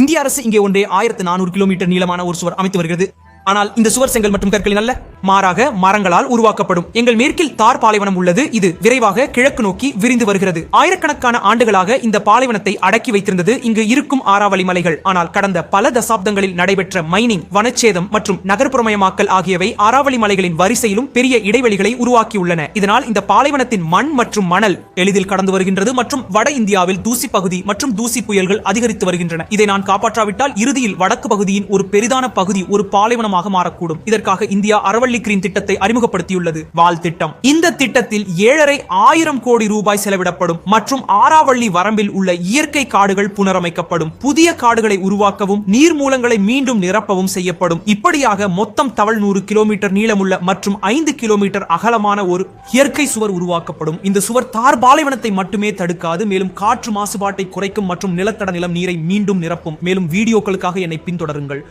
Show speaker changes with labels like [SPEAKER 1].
[SPEAKER 1] இந்திய அரசு இங்கே ஒன்றே 1400 கிலோமீட்டர் நீளமான ஒரு சுவர் அமைத்து வருகிறது. ஆனால் இந்த சுவர் செங்கல் மற்றும் கற்களின் அல்ல, மாறாக மரங்களால் உருவாக்கப்படும். எங்கள் மேற்கில் தார் பாலைவனம் உள்ளது. இது விரைவாக கிழக்கு நோக்கி விரிந்து வருகிறது. ஆயிரக்கணக்கான ஆண்டுகளாக இந்த பாலைவனத்தை அடக்கி வைத்திருந்தது இங்கு இருக்கும் ஆராவளி மலைகள். ஆனால் கடந்த பல தசாப்தங்களில் நடைபெற்ற மைனிங், வனச்சேதம் மற்றும் நகர்ப்புறமயமாக்கல் ஆகியவை ஆராவளி மலைகளின் வரிசையிலும் பெரிய இடைவெளிகளை உருவாக்கியுள்ளன. இதனால் இந்த பாலைவனத்தின் மண் மற்றும் மணல் எளிதில் கடந்து வருகின்றது மற்றும் வட இந்தியாவில் தூசி பகுதி மற்றும் தூசி புயல்கள் அதிகரித்து வருகின்றன. இதை நான் காப்பாற்றாவிட்டால் இறுதியில் வடக்கு பகுதியின் ஒரு பெரிதான பகுதி ஒரு பாலைவனம் மாறக்கூடும். இதற்காக இந்தியா அரவள்ளி கிரீன் திட்டத்தை அறிமுகப்படுத்தியுள்ளது. வால் திட்டம். இந்த திட்டத்தில் 7,500 கோடி ரூபாய் செலவிடப்படும் மற்றும் ஆராவள்ளி வரம்பில் உள்ள இயற்கை காடுகள் புனரமைக்கப்படும். புதிய காடுகளை உருவாக்கவும் நீர் மூலங்களை மீண்டும் நிரப்பவும் செய்யப்படும். இப்படியாக மொத்தம் 100 கிலோமீட்டர் நீளமுள்ள மற்றும் 5 கிலோமீட்டர் அகலமான ஒரு இயற்கை சுவர் உருவாக்கப்படும். இந்த சுவர் தார் பாலைவனத்தை மட்டுமே தடுக்காது, மேலும் காற்று மாசுபாட்டை குறைக்கும் மற்றும் நிலத்தட நிலம் நீரை மீண்டும் நிரப்பும். மேலும் வீடியோக்களுக்காக என்னை பின்தொடருங்கள்.